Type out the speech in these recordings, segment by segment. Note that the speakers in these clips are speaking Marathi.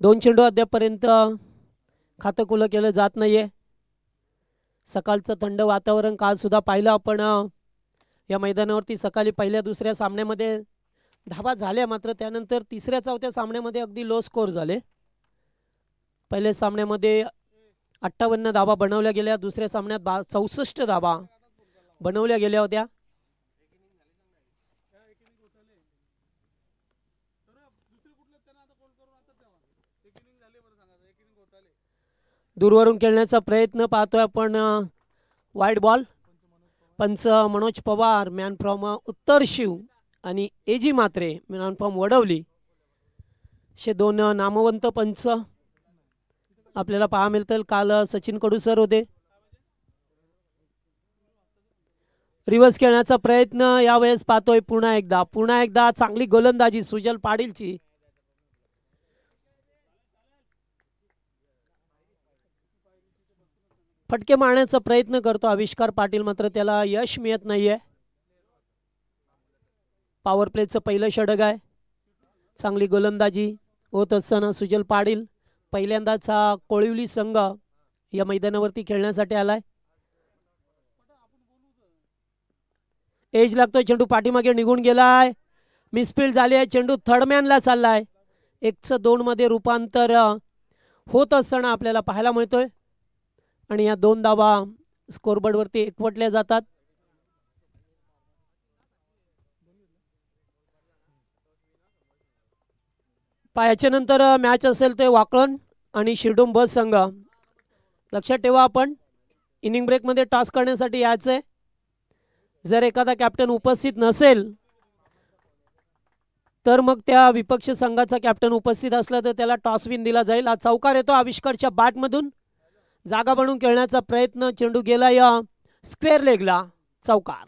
2 चेंडू अद्यापर्यंत खातं खुलं केलं जात नाहीये. सकाळचं थंड वातावरण काल सुद्धा पाहिलं आपण या मैदानावरती. सकाळी पहिल्या दुसऱ्या सामन्यामध्ये धाबा झाल्या, मात्र त्यानंतर तिसऱ्या चौथ्या सामन्यामध्ये अगदी लो स्कोर झाले. पहिल्या सामन्यामध्ये 58 धाबा बनवल्या गेल्या, दुसऱ्या सामन्यात 64 धाबा बनवल्या गेल्या होत्या. दूरवरून खेळण्याचा प्रयत्न पाहतोय आपण. Wide ball. पंच मनोज पवार, मॅन फ्रॉम उत्तर शिव, आणि AG Matre, man from Vadavali, असे 2 नामवंत पंच आपल्याला पाहा मिळतील. काल सचिन कडू सर होते. रिव्हर्स खेळण्याचा प्रयत्न यावेळेस पाहतोय. पुन्हा एकदा चांगली गोलंदाजी सुजल पाटीलची. फटके मारण्याचा प्रयत्न करतो आविष्कार पाटील, मात्र त्याला यश मिळत नाहीये. पॉवर प्लेचं पहिलं षटक आहे. चांगली गोलंदाजी होत असताना सुजल पाटील पहिल्यांदाच कोळिवली संघ या मैदानावरती खेळण्यासाठी आलाय. एज लागतोय. चेंडू पाठीमागे निघून गेलाय. मिसफील्ड झाली आहे. चेंडू थर्डमॅनला चाललाय. 1-2 मध्ये रूपांतर होत असताना आपल्याला पाहायला मिळतोय. आणि या 2 धावा स्कोरबोर्डवरती एकवटल्या जातात. पायाच्या नंतर मॅच असेल ते वाकळण आणि शिरडोन बस संघ. लक्षात ठेवा, आपण इनिंग ब्रेकमध्ये टॉस करण्यासाठी यायचंय. जर एखादा कॅप्टन उपस्थित नसेल तर मग त्या विपक्ष संघाचा कॅप्टन उपस्थित असला तर त्याला टॉस विन दिला जाईल. हा चौकार येतो आविष्कारच्या बॅटमधून. जागा बनवून खेळण्याचा प्रयत्न. चेंडू गेला या स्क्वेअर लेगला. चौकार.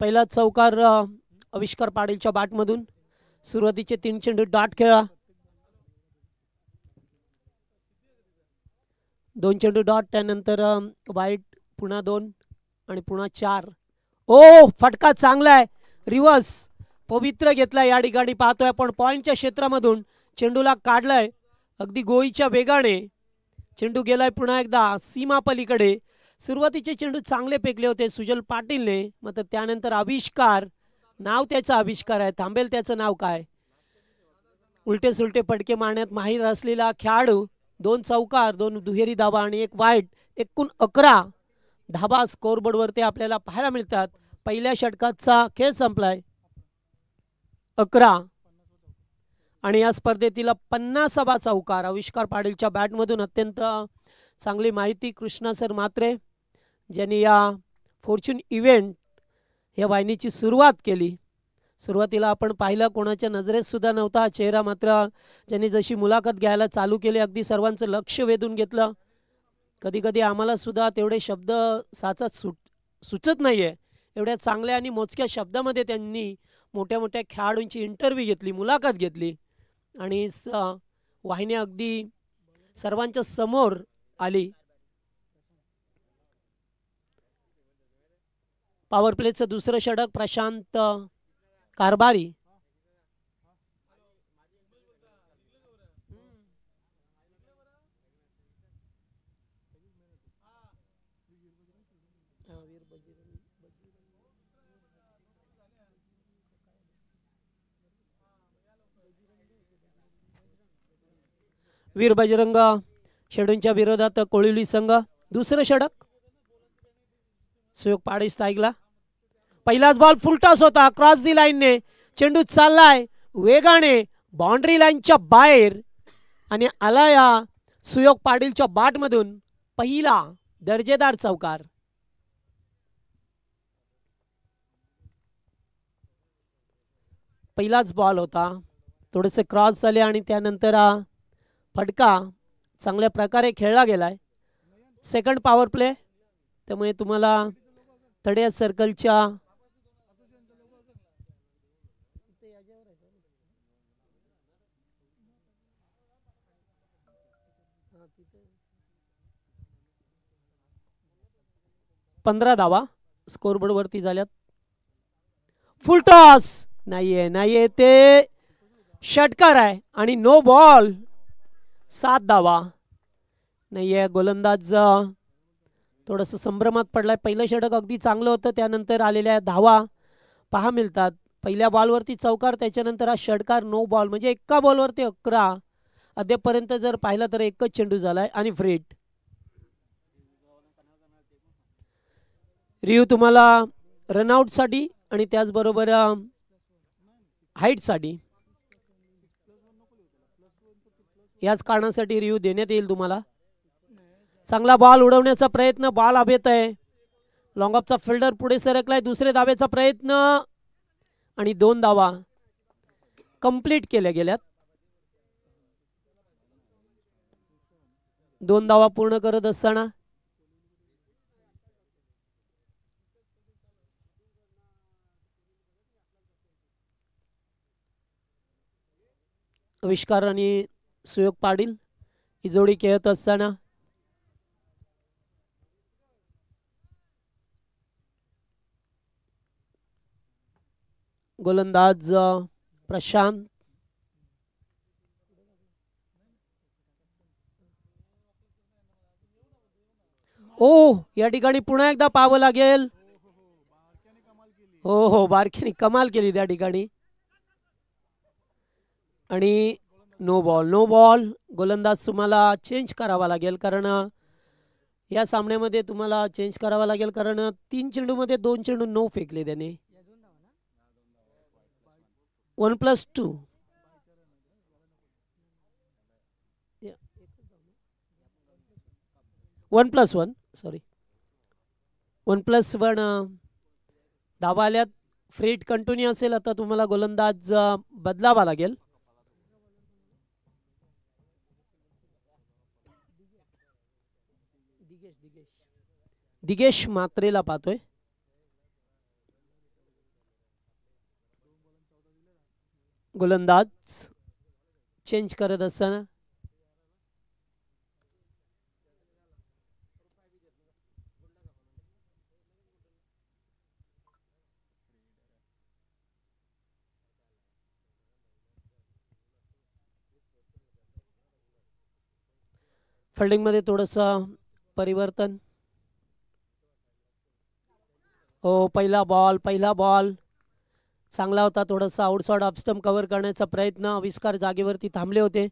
पहिला चौकार आविष्कार पाटीलच्या बॅटमधून. सुरुवातीचे 3 चेंडू डॉट खेळा. 2 चेंडू डॉट, त्यानंतर वाईट, पुन्हा 2 आणि पुन्हा 4. ओ, फटका चांगला आहे. रिव्हर्स पवित्र घेतला. या ठिकाणी पाहतोय आपण पॉइंटच्या क्षेत्रामधून चेंडूला काढलाय अगदी गोळीच्या वेगाने. चेंडू गेलाय पुन्हा एकदा सीमा पलीकडे. सुरुवातीचे चेंडू चांगले फेकले होते सुजल पाटीलने, मात्र त्यानंतर आविष्कार, नाव त्याचं आविष्कार आहे, थांबेल त्याचं नाव काय. उलटे सुलटे फटके मारण्यात माहीर असलेला खेळाडू. 2 चौकार, 2 दुहेरी धाबा आणि 1 वाईट. एकूण 11 धाबा स्कोरबोर्डवरती आपल्याला पाहायला मिळतात. पहिल्या षटकाचा खेळ संपलाय. 11 आणि या स्पर्धेतील 50वा चौकार आविष्कार पाटीलच्या बॅटमधून. अत्यंत चांगली माहिती कृष्णा सर मात्रे, ज्यांनी या फॉर्च्यून इव्हेंट या वाहिनीची सुरुवात केली. सुरुवातीला आपण पाहिलं कोणाच्या नजरेत सुद्धा नव्हता चेहरा, मात्र ज्यांनी जशी मुलाखत घ्यायला चालू केली अगदी सर्वांचं लक्ष वेधून घेतलं. कधी कधी आम्हाला सुद्धा तेवढे शब्द साचत सुचत नाहीये. एवढ्या चांगल्या आणि मोजक्या शब्दामध्ये त्यांनी मोठ्या मोठ्या खेळाडूंची इंटरव्ह्यू घेतली, मुलाखत घेतली आणि वाहिनी अगदी सर्वांच्या समोर आली. पॉवर प्लेचं दुसरं षटक प्रशांत कारभारी. वीर बजरंग शेडूंच्या विरोधात कोळिवली संघ. दुसरं षटक सुयोग पाडी स्ट्राईकला. पहिलाच बॉल फुलटॉस होता क्रॉस दी लाईनने. चेंडू चाललाय वेगाने बाउंड्री लाईनच्या बाहेर आणि आला या सुयोग पाटीलच्या बॅटमधून. पहिला दर्जेदार चौकार. पहिलाच बॉल होता, थोडेसे क्रॉस झाले आणि त्यानंतर फटका चांगल्या प्रकारे खेळला गेलाय. सेकंड पॉवर प्ले, त्यामुळे तुम्हाला थर्ड सर्कलच्या 15 धावा स्कोरबोर्ड वरती झाल्यात. फुल टॉस नाहीये ते षटकार आहे आणि नो बॉल. 7 धावा नाहीये. गोलंदाज थोडस संभ्रमात पडलाय. पहिलं षटक अगदी चांगलं होतं, त्यानंतर आलेल्या धावा पहा मिळतात. पहिल्या बॉलवरती चौकार, त्याच्यानंतर हा षटकार, नो बॉल, म्हणजे एका बॉलवरती 11. अद्यापर्यंत जर पाहिलं तर एकच चेंडू झालाय आणि फ्रीट. रिव्ह्यू तुम्हाला रनआउट साठी आणि त्याचबरोबर हाईट साठी याच कारणासाठी रिव्ह्यू देण्यात येईल तुम्हाला. चांगला बॉल उडवण्याचा प्रयत्न, बॉल हवेत आहे. लॉंग ऑफचा फिल्डर पुढे सरकलाय. दुसरे धावेचा प्रयत्न आणि 2 धावा कंप्लीट केल्या गेल्यात. 2 धावा पूर्ण करत असताना आविष्कार आणि सुयोग पाटील ही जोडी खेळत असताना गोलंदाज प्रशांत. ओ या ठिकाणी पुन्हा एकदा पाहावं लागेल. हो बारक्याने कमाल केली त्या ठिकाणी आणि नो बॉल. गोलंदाज तुम्हाला चेंज करावा लागेल, कारण या सामन्यामध्ये तुम्हाला चेंज करावा लागेल, कारण 3 चेंडूमध्ये 2 चेंडू नो फेकले त्याने. 1+2 1+1 सॉरी 1+1 धावा आल्यात. फ्रीट कंटिन्यू असेल. आता तुम्हाला गोलंदाज बदलावा लागेल. दिगेश मात्रेला पाहतोय. गोलंदाज चेंज करत असताना फिल्डिंग मध्ये थोडंसं परिवर्तन. हो पहिला बॉल चांगला होता. थोडासा आउटसाइड ऑफ स्टंप कव्हर करण्याचा प्रयत्न. आविष्कार जागेवरती थांबले होते.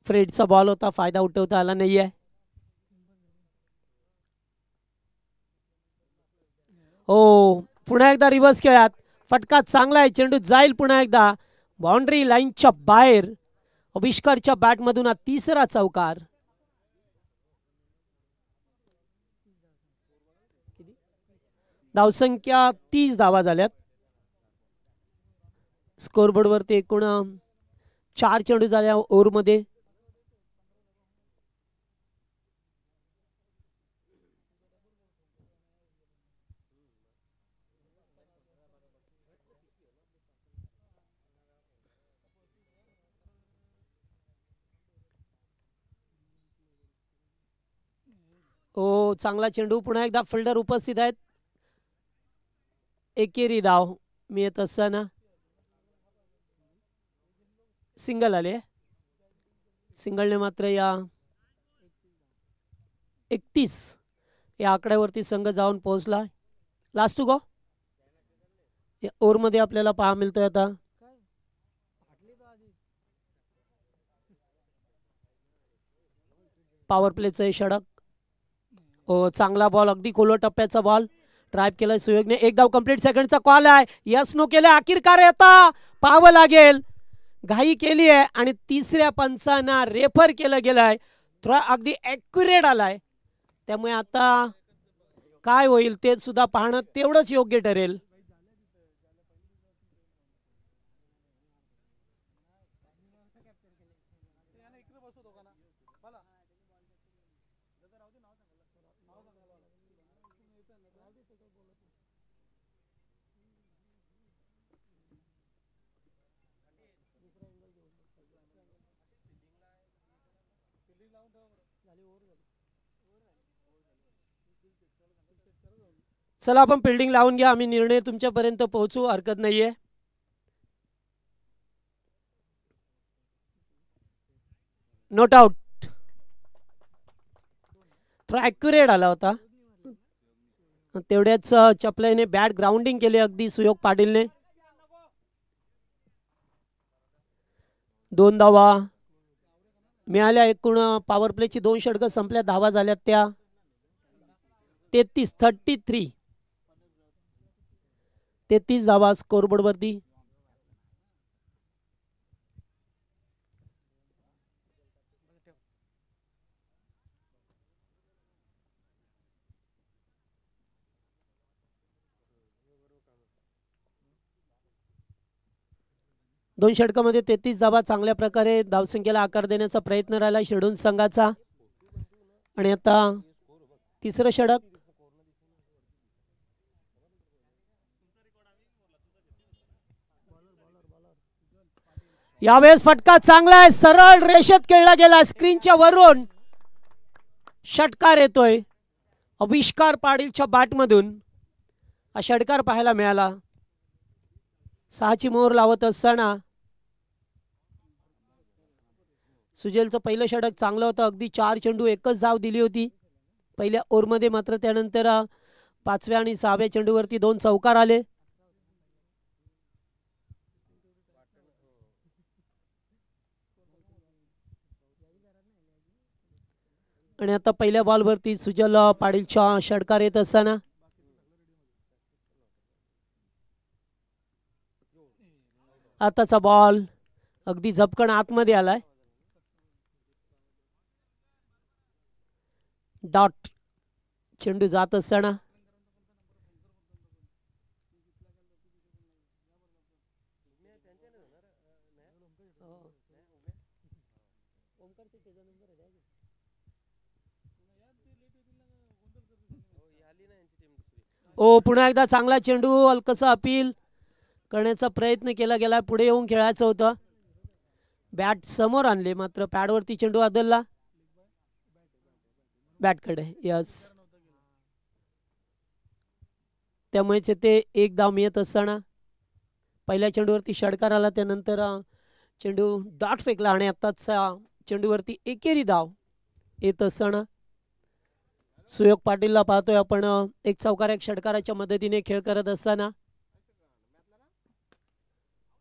फ्रेडचा बॉल होता, फायदा उठवता आला नाहीये. हो पुन्हा एकदा रिव्हर्स खेळात. फटका चांगला आहे. चेंडू जाईल पुन्हा एकदा बाउंड्री लाईनच्या बाहेर. आविष्कारच्या बॅटमधून हा तिसरा चौकार. धावसंख्या 30 धावा झाल्यात. स्कोरबोर्ड वरती एकूण 4 चेंडू झाल्या ओव्हरमध्ये. हो चांगला चेंडू. पुन्हा एकदा फिल्डर उपस्थित आहेत. एकेरी धाव मिळत असताना सिंगल आले. सिंगलने मात्र या 31 या आकड्यावरती संघ जाऊन पोहोचला. लास्ट टू गो या ओव्हरमध्ये आपल्याला पाहा मिळतोय आता पॉवर प्लेचं षटक. हो चांगला बॉल, अगदी खोल टप्प्याचा बॉल ड्राईव्ह केलाय सुयोगने. एक धाव कंप्लीट. सेकंडचा कॉल आहे. यस नो केलं. अखेरकार आता पाहावं लागेल. घाई केली आहे आणि तिसऱ्या पंचांना रेफर केलं गेलंय. थोडा अगदी ॲक्युरेट आलाय. त्यामुळे आता काय होईल ते सुद्धा पाहणं तेवढंच योग्य ठरेल. चला आपण फिल्डिंग लावून घ्या, आम्ही निर्णय तुमच्यापर्यंत पोहोचू, हरकत नाहीये. Not out. थोडा ॲक्युरेट आला होता. तेवढ्याच चपल्याने बॅट ग्राउंडिंग केले अगदी सुयोग पाटीलने. 2 धावा मिळाल्या. एकूण पॉवर प्लेची 2 षटकं संपल्या. धावा झाल्यात त्या 33 धावा स्कोरबोर्ड वरती. दोन षटकामध्ये 33 धावा. चांगल्या प्रकारे धावसंख्येला आकार देण्याचा प्रयत्न राहिला शिरडून संघाचा. आणि आता तिसरं षटक. यावेळेस फटका चांगला आहे, सरळ रेषेत खेळला गेला. स्क्रीनच्या वरून षटकार येतोय आविष्कार पाटीलच्या बॅटमधून. हा षटकार पाहायला मिळाला. 6ची मोहर लावत असताना सुजलचं पहिलं षटक चांगलं होतं. अगदी 4 चेंडू 1च धाव दिली होती पहिल्या ओव्हरमध्ये. मात्र त्यानंतर 5व्या आणि 6व्या चेंडूवरती 2 चौकार आले. आणि आता पहिल्या बॉलवरती सुजल पाटीलच्या षटकार येत असताना आताचा बॉल अगदी झपकन आतमध्ये आलाय. डॉट चेंडू जात असताना पुन्हा एकदा चांगला चेंडू. हलकसा अपील करण्याचा प्रयत्न केला गेला. पुढे येऊन खेळायचं होतं. बॅट समोर आणले मात्र पॅडवरती चेंडू आदलला बॅटकडे. यस, त्यामुळेच ते 1 धाव मिळत असताना पहिल्या चेंडूवरती षटकार आला. त्यानंतर चेंडू डॉट फेकला आणि आताच चेंडूवरती एकेरी धाव येत असताना सुयोग पाटीलला पाहतोय आपण. 1 चौकार 1 षटकाराच्या मदतीने खेळ करत असताना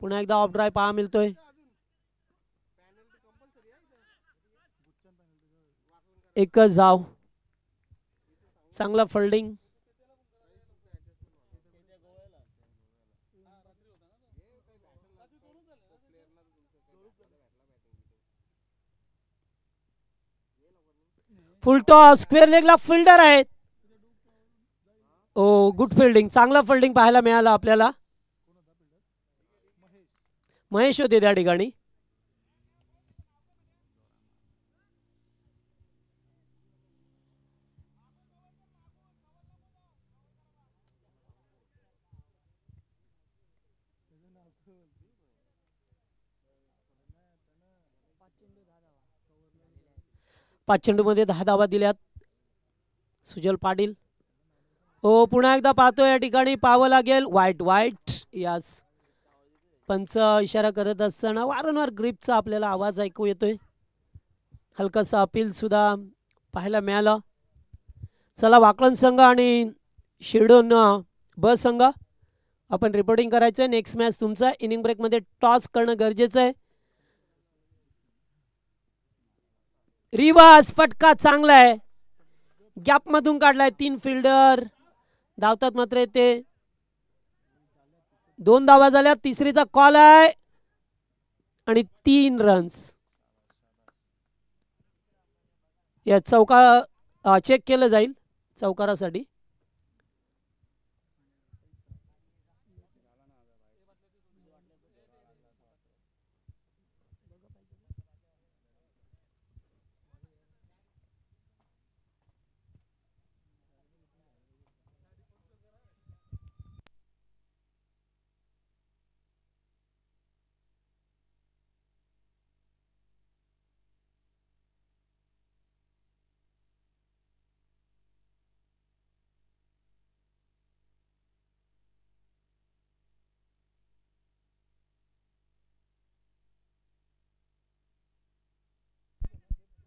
पुन्हा एकदा ऑफ ड्राय पहा मिळतोय. एकच धाव. चांगला फिल्डिंग. Full toss. स्क्वेअर लेगला फिल्डर आहेत. Good fielding. चांगला फिल्डिंग पाहायला मिळाला आपल्याला. महेश होते त्या ठिकाणी. पाच चेंडूमध्ये 10 धावा दिल्यात सुजल पाटील. पुन्हा एकदा पाहतोय या ठिकाणी पाहावं लागेल. वाईट वाईट. यास, पंच इशारा करत असताना वारंवार ग्रीपचा आपल्याला आवाज ऐकू येतोय. हलकासा अपील सुद्धा पाहायला मिळालं. चला, वाकलन संघ आणि शिरडून ब संघ आपण रिपोर्टिंग करायचं. नेक्स्ट मॅच तुमचा. इनिंग ब्रेकमध्ये टॉस करणं गरजेचं आहे. रिवाज फटका चांगला आहे. गॅप मधून काढलाय. 3 फिल्डर धावतात मात्र ते 2 धावा झाल्या. तिसरीचा कॉल आहे आणि 3 रन्स. या चौकार चेक केलं जाईल चौकारासाठी.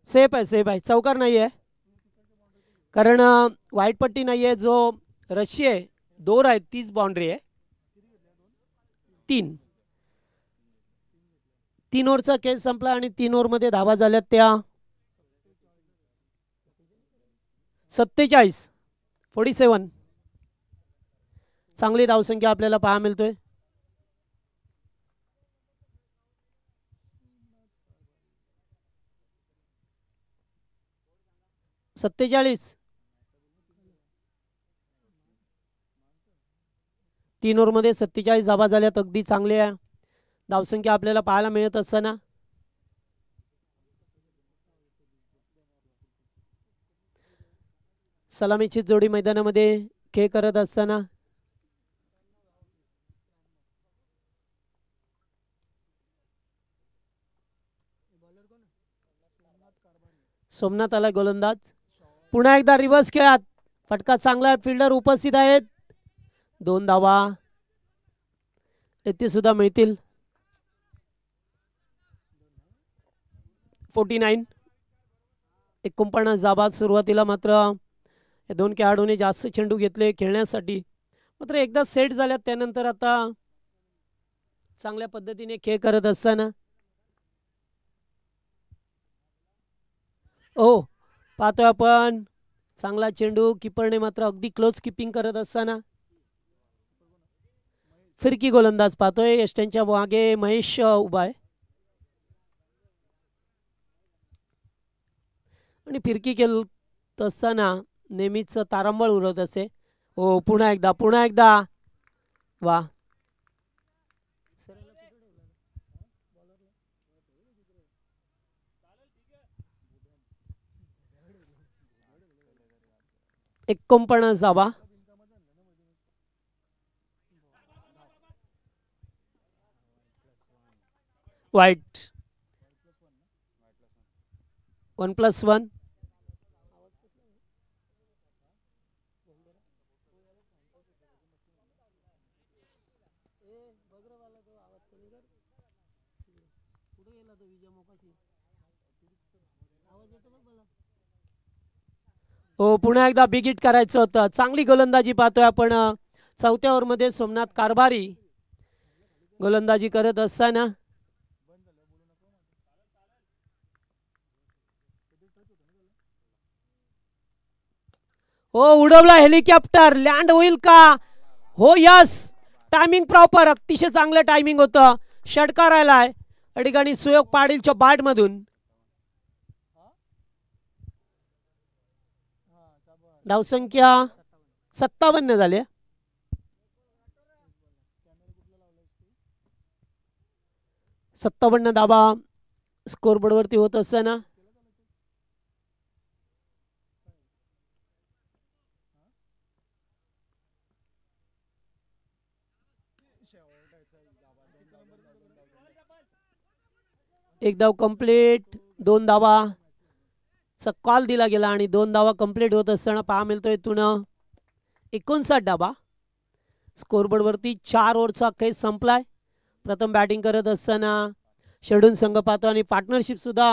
सेफ आहे चौकार नाही आहे कारण व्हाईट पट्टी नाही आहे जो रशी आहे दोर आहे तीच बाउंड्री आहे 3 ओव्हरचा खेळ संपला आणि 3 ओव्हरमध्ये धावा झाल्यात त्या 47 चांगली धावसंख्या आपल्याला पाहायला मिळतोय. तीन ओव्हरमध्ये 47 धावा झाल्यात. अगदी चांगल्या धावसंख्या आपल्याला पाहायला मिळत असताना सलामीची जोडी मैदानामध्ये खेळ करत असताना सोमनाथ आला गोलंदाज. पुन्हा एकदा रिव्हर्स खेळात फटका चांगला फिल्डर उपस्थित आहेत. 2 धावा येथे सुद्धा मिळतील. 49 49 धावा. सुरुवातीला मात्र या दोन खेळाडूंनी जास्त चेंडू घेतले खेळण्यासाठी मात्र एकदा सेट झाल्यात त्यानंतर आता चांगल्या पद्धतीने खेळ करत असताना पाहतोय आपण चांगला चेंडू कीपरने मात्र अगदी क्लोज कीपिंग करत असताना फिरकी गोलंदाज पाहतोय. यष्ट्यांच्या मागे महेश उभा आहे आणि फिरकी खेळत असताना नेहमीच तारांबळ उडत असे. पुन्हा एकदा वा एकोणपन्नास जावा. वाईट 1+1 पुन्हा एकदा बिग हिट करायचं होतं. चांगली गोलंदाजी पाहतोय आपण. चौथ्या ओव्हरमध्ये सोमनाथ कारभारी गोलंदाजी करत असताना उडवला हेलिकॉप्टर. लँड होईल का? Yes timing proper. अतिशय चांगलं टायमिंग होतं. षटकार आलाय या ठिकाणी सुयोग पाटीलच्या बॅट मधून. धावसंख्या 57 झाली. 57 धावा स्कोरबोर्ड वरती होत असताना एक धाव कंप्लीट. 2 धावा कॉल दिला गेला आणि 2 धावा कंप्लीट होत असताना पहा मिळतोय इथून 59 धावा स्कोरबोर्ड वरती. 4 ओव्हरचा खेळ संपलाय. प्रथम बॅटिंग करत असताना शेडून संघ पाहतो आणि पार्टनरशिप सुद्धा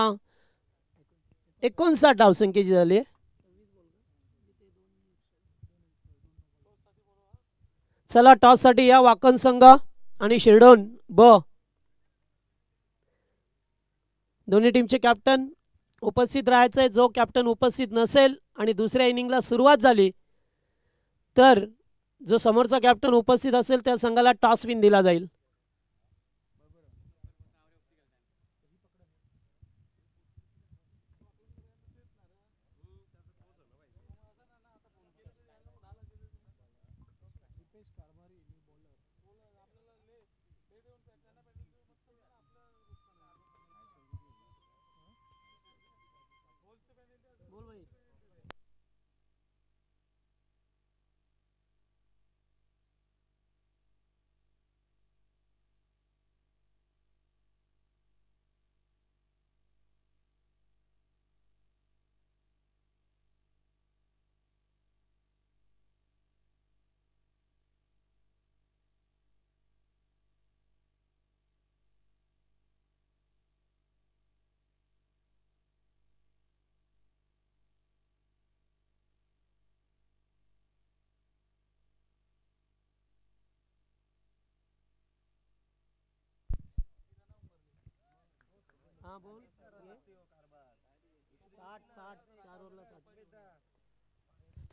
59 धावसंख्येची झाली. चला टॉस साठी या वाकण संघ आणि शेडोन दोन्ही टीमचे कॅप्टन उपस्थित राहायचंय. जो कॅप्टन उपस्थित नसेल आणि दुसऱ्या इनिंगला सुरुवात झाली तर जो समोरचा कॅप्टन उपस्थित असेल त्या संघाला टॉस विन दिला जाईल.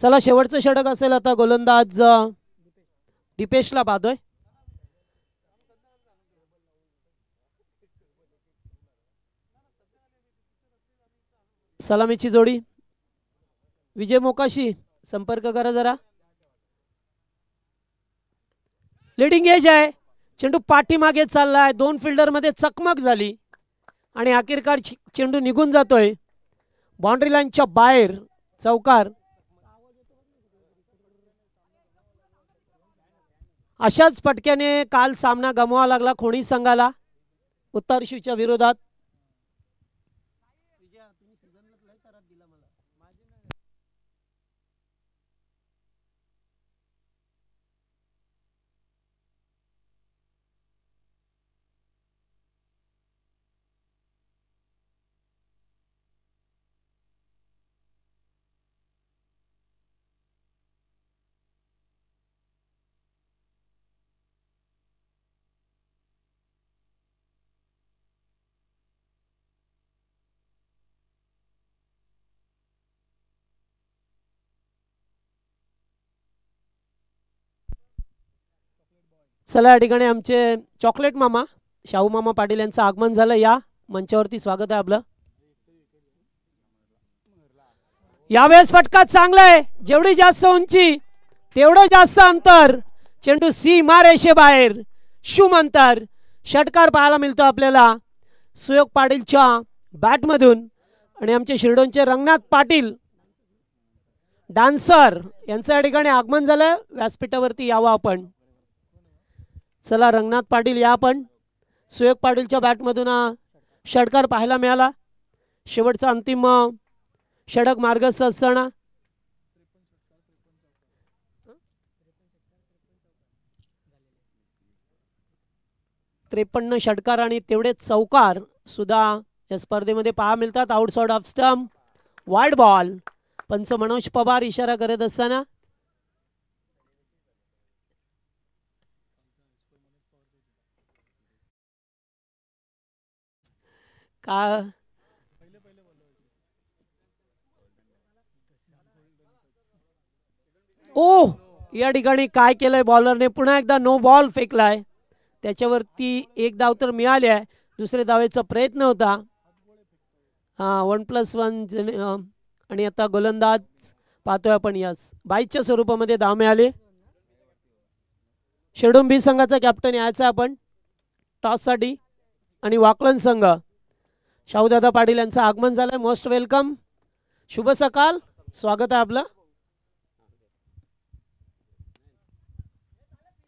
चला शेवटचं षटक असेल आता. गोलंदाज दीपेशला पाहतोय. सलामीची जोडी. विजय मोकाशी संपर्क करा जरा. लीडिंग एज आहे. चेंडू पाठीमागे चाललाय. दोन फिल्डर मध्ये चकमक झाली आणि अखेरकार चेंडू निघून जातोय बाउंड्री लाईनच्या बाहेर. चौकार. अशाच फटक्याने काल सामना गमवावा लागला खोणी संघाला उत्तरशिवच्या विरोधात. चला या ठिकाणी आमचे चॉकलेट मामा शाहू मामा पाटील यांचं आगमन झालं. या मंचावरती स्वागत आहे आपलं. यावेळेस फटका चांगला आहे. जेवढी जास्त उंची तेवढं जास्त अंतर. चेंडू सीमा रेषेबाहेर. शुम अंतर. षटकार पाहायला मिळतो आपल्याला सुयोग पाटीलच्या बॅटमधून. आणि आमचे शिरडोनचे रंगनाथ पाटील डान्सर यांचं या ठिकाणी आगमन झालं. व्यासपीठावरती यावं आपण. चला रंगनाथ पाटील या आपण. सुयोग पाटीलच्या बॅटमधून षटकार पाहायला मिळाला. शेवटचा अंतिम षटक मार्गस्थ असताना. त्रेपन्न षटकार आणि तेवढे चौकार सुद्धा या स्पर्धेमध्ये पाहा मिळतात. Outside off stump. Wide ball. पंच मनोज पवार इशारा करत असताना. का ओ या ठिकाणी काय केलंय बॉलरने. पुन्हा एकदा नो बॉल फेकलाय. त्याच्यावरती एक धाव तर मिळाली आहे. दुसऱ्या धावेचा प्रयत्न होता. 1+1 आणि आता गोलंदाज पाहतोय आपण. यास 22च्या स्वरूपामध्ये धाव मिळाले. शेडूम बी संघाचा कॅप्टन यायचा आपण टॉससाठी. आणि वाकलन संघ शाहूदादा पाटील यांचं आगमन झालंय. Most welcome. शुभ सकाळ. स्वागत आहे आपलं.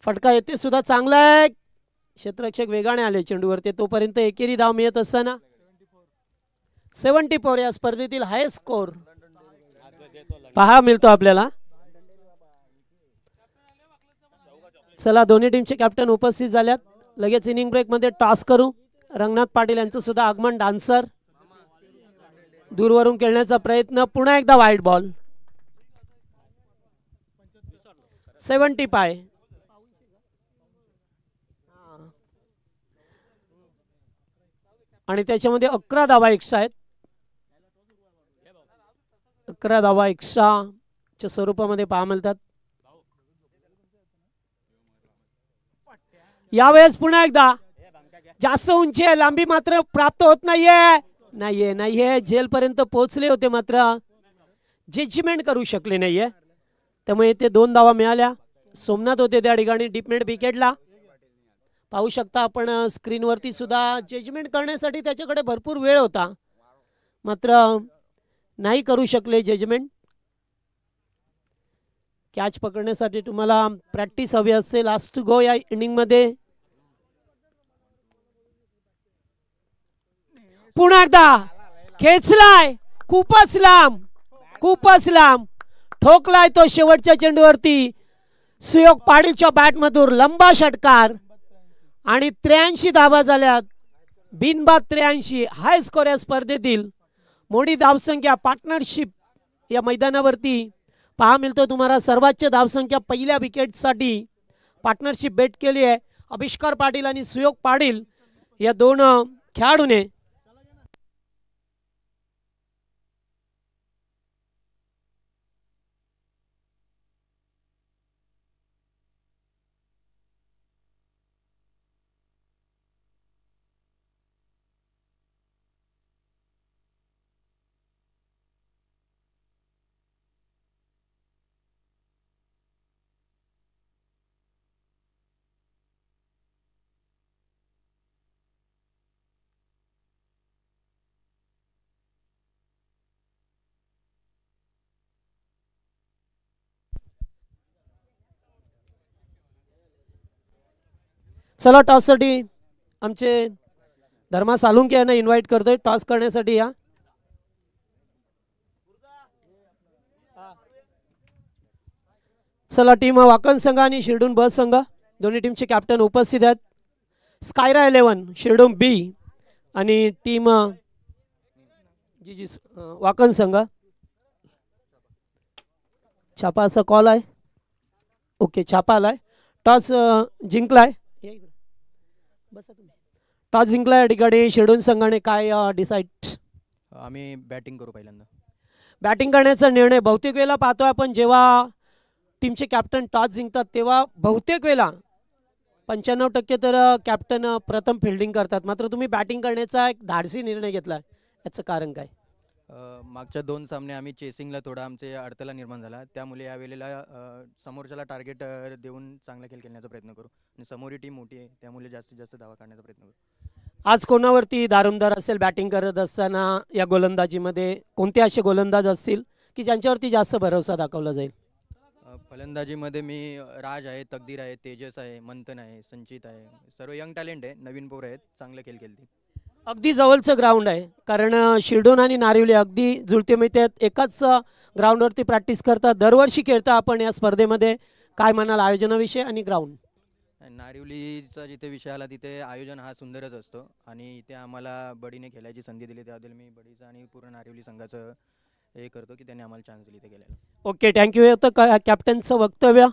फटका येते सुद्धा चांगला आहे. क्षेत्ररक्षक वेगाने आले चेंडूवरती. तोपर्यंत एकेरी धाव मिळत असताना 74 या स्पर्धेतील हायेस्ट स्कोर पहा मिळतो आपल्याला. चला दोन्ही टीमचे कॅप्टन उपस्थित झाल्यात. लगेच इनिंग ब्रेक मध्ये टॉस करू. रंगनाथ पाटील यांचं सुद्धा आगमन. डान्सर दूरवरून खेळण्याचा प्रयत्न. पुन्हा एकदा वाईड बॉल. 75 आणि त्याच्यामध्ये 11 धावा एक्स्ट्रा आहेत. 11 धावा एक्स्ट्राच्या स्वरूपामध्ये पाहा मिळतात. यावेळेस पुन्हा एकदा जास्त उंची आहे. लांबी मात्र प्राप्त होत नाहीये. जेल पर्यंत पोहोचले होते मात्र जजमेंट करू शकले नाहीये. त्यामुळे ते 2 धावा मिळाल्या. सोमनाथ होते त्या ठिकाणी डीप मिड विकेटला. पाहू शकता आपण स्क्रीनवरती सुद्धा. जजमेंट करण्यासाठी त्याच्याकडे भरपूर वेळ होता मात्र नाही करू शकले जजमेंट. कॅच पकडण्यासाठी तुम्हाला प्रॅक्टिस हवी असेल. लास्ट टू गो या इनिंग मध्ये. पुन्हा एकदा खेचलाय. खूपच लांब ठोकलाय तो शेवटच्या चेंडूवरती. सुयोग पाटीलच्या बॅटमधून लंबा षटकार आणि 83 धावा झाल्यात. बिनबाद 83 हाय स्कोर या स्पर्धेतील. मोठी धावसंख्या पार्टनरशिप या मैदानावरती पहा मिळतो तुम्हाला. सर्वोच्च धावसंख्या पहिल्या विकेटसाठी पार्टनरशिप बेट केली आहे. अभिष्कार पाटील आणि सुयोग पाटील या दोन खेळाडूने. चला टॉससाठी आमचे धर्मा सालुंके यांना इन्व्हाइट करतोय टॉस करण्यासाठी. या चला टीम वाकण संघ आणि शिरडून ब संघ दोन्ही टीमचे कॅप्टन उपस्थित आहेत. स्कायरा 11 शिरडून बी आणि टीम जी वाकण संघ. छापा असा कॉल आहे. ओके छापा आलाय. टॉस जिंकलाय. बसा तुम्ही. टॉस जिंकलाय या ठिकाणी शिरडून संघाने काय डिसाईड. आम्ही बॅटिंग करू पहिल्यांदा. बॅटिंग करण्याचा निर्णय बहुतेक वेळेला पाहतोय आपण जेव्हा टीमचे कॅप्टन टॉस जिंकतात तेव्हा बहुतेक वेळेला 95% तर कॅप्टन प्रथम फिल्डिंग करतात. मात्र तुम्ही बॅटिंग करण्याचा एक धाडसी निर्णय घेतला याचं कारण काय. मागच्या 2 सामने आम्ही चेसिंगला थोडा आमचे अडथळा निर्माण झाला त्यामुळे यावेळेला समोरच्याला टार्गेट देऊन चांगला खेळ खेळण्याचा प्रयत्न करू आणि समोरची टीम मोठी आहे त्यामुळे जास्तीत जास्त धावा काढण्याचा प्रयत्न करू. आज कोणावरती दारोमदार असेल बॅटिंग करत असताना या गोलंदाजीमध्ये कोणते असे गोलंदाज असतील की ज्यांच्यावरती जास्त भरोसा दाखवला जाईल. फलंदाजीमध्ये मी राज आहे, तकदीर आहे, तेजस आहे, मंथन आहे, संचित आहे. सर्व यंग टॅलेंट आहे, नवीन पोर आहेत, चांगले खेळ खेळतील. अगदी जवळचं ग्राउंड आहे कारण शिरडून आणि नारिवली अगदी जुळते मिळतात. एकाच ग्राउंडवरती प्रॅक्टिस करतात. दरवर्षी खेळता आपण या स्पर्धेमध्ये. काय म्हणाल आयोजनाविषयी आणि ग्राउंड. नारिवलीचा जिथे विषय आला तिथे आयोजन हा सुंदरच असतो आणि इथे आम्हाला बडीने खेळायची संधी दिली त्याबद्दल मी बडीचं आणि पूर्ण नारिवली संघाचं हे करतो की त्यांनी आम्हाला चान्स दिली ते गेल्याला. Okay thank you. होतं कॅप्टनचं वक्तव्य.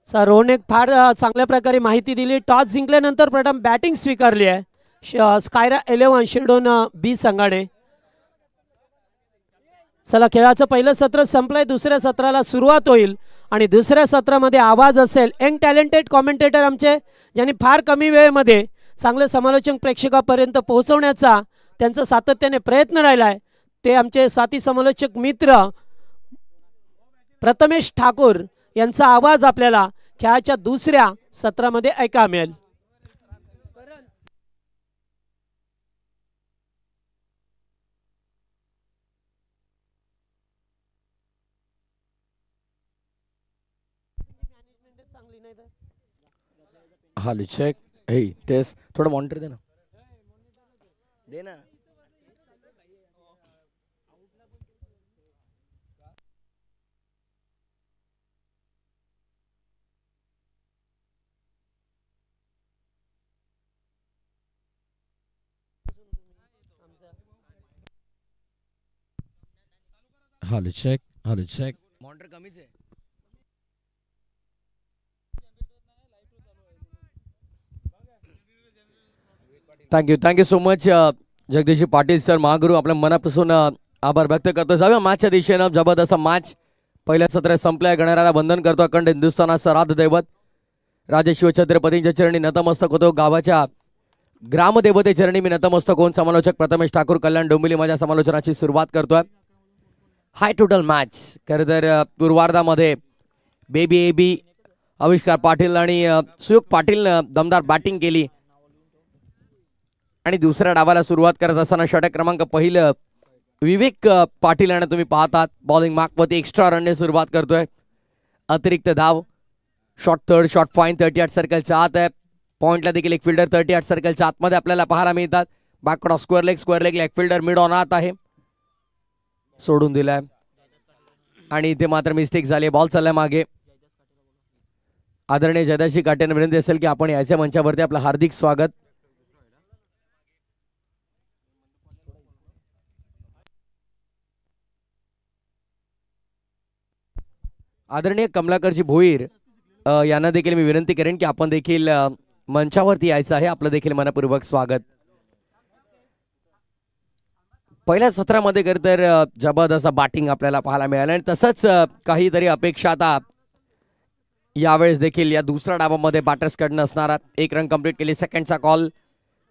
रोहन फार चांगल्या प्रकारे माहिती दिली. टॉस जिंकल्यानंतर प्रथम बॅटिंग स्वीकारली आहे स्कायरा 11 शिरडून बी संघाने. चला खेळाचं पहिलं सत्र संपलंय. दुसऱ्या सत्राला सुरुवात होईल आणि दुसऱ्या सत्रामध्ये आवाज असेल. यंग टॅलेंटेड कॉमेंटेटर आमचे ज्यांनी फार कमी वेळेमध्ये चांगले समालोचन प्रेक्षकापर्यंत पोहोचवण्याचा त्यांचा सातत्याने प्रयत्न राहिला आहे ते आमचे साथी समालोचक मित्र प्रथमेश ठाकूर यांचा आवाज आपल्याला खेळाच्या दुसऱ्या सत्रामध्ये ऐकायला मिळेल. Hello check. हे टेस्ट थोडं मॉनिटर दे ना. दे ना. Hello check. Hello check. Monitor कमीच आहे. Thank you so much Jagdishji Patil sir महागुरू. आपल्या मनापासून आभार व्यक्त करतो. जाऊया मॅचच्या दिशेनं. जबरदस्त मॅच पहिल्या सत्रात संपलाय. गणरायाला वंदन करतो. अखंड हिंदुस्थानाचं राध दैवत राजे शिवछत्रपतींच्या चरणी नतमस्तक होतो. गावाच्या ग्रामदेवते चरणी मी नतमस्तक होऊन समालोचक प्रथमेश ठाकूर कल्याण डोंबिवली माझ्या समालोचनाची सुरुवात करतोय. हाय टोटल मॅच खरं तर पूर्वार्धामध्ये बेबी एबी आविष्कार पाटील आणि सुयोग पाटीलनं दमदार बॅटिंग केली आणि दुसऱ्या डावाला सुरुवात करत असताना षटक क्रमांक पहिलं विवेक पाटील यांना तुम्ही पाहतात बॉलिंग मार्कवरती एक्स्ट्रा रनने सुरुवात करतोय. अतिरिक्त धाव शॉर्ट थर्ड शॉर्ट फाईन 38 सर्कलच्या आत आहे. पॉइंटला देखील एक फिल्डर 38 सर्कलच्या आतमध्ये आपल्याला पाहायला मिळतात. बॅकक्रॉस स्क्वेअर लेग एक फिल्डर मिड ऑन आत आहे सोडून दिलाय आणि इथे मात्र मिस्टेक झाली. बॉल चाललाय मागे. आदरणीय जयदाशी काटेंना विनंती असेल की आपण याच्या मंचावरती आपलं हार्दिक स्वागत. आदरणीय कमलाकरजी भोईर यांना देखील मी विनंती करेन की आपण देखील मंचावरती यायचं आहे. आपलं देखील मनपूर्वक स्वागत. पहिल्या सत्रामध्ये खरं तर जबरदस्त बॅटिंग आपल्याला पाहायला मिळालं आणि तसंच काहीतरी अपेक्षा आता यावेळेस देखील या दुसऱ्या डावामध्ये बॅटर्स कडनं असणार. 1 रन कंप्लीट केली. सेकंडचा कॉल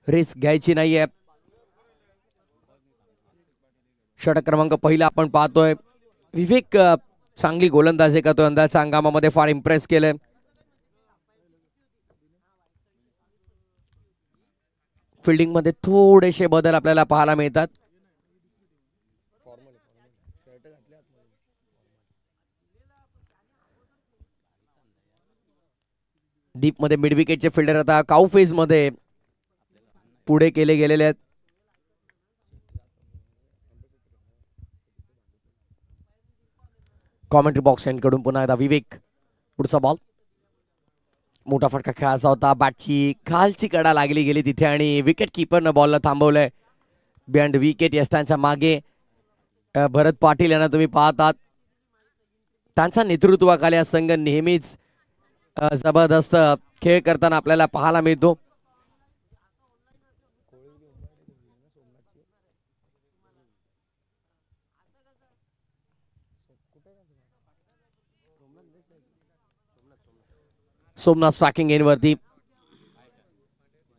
रिस्क घ्यायची नाहीये. षटक क्रमांक पहिला आपण पाहतोय. विवेक चांगली गोलंदाजी करतो. अंदाजच्या हंगामामध्ये फार इम्प्रेस केलंय. फिल्डिंग मध्ये थोडेसे बदल आपल्याला पाहायला मिळतात. डीप मध्ये मिड विकेटचे फिल्डर आता काउ फेज मध्ये पुढे केले गेलेले आहेत. कॉमेंट्री बॉक्स कडून पुन्हा एकदा विवेक. पुढचा बॉल मोठा फटका खेळायचा होता. बॅटची खालची कडा लागली गेली तिथे आणि विकेट किपरनं बॉलला थांबवलंय बिहाइंड विकेट. यष्टांच्या मागे भरत पाटील यांना तुम्ही पाहतात. त्यांच्या नेतृत्वाखाली हा संघ नेहमीच जबरदस्त खेळ करताना आपल्याला पाहायला मिळतो. सोमनाथ स्ट्रायकिंग एन वरती.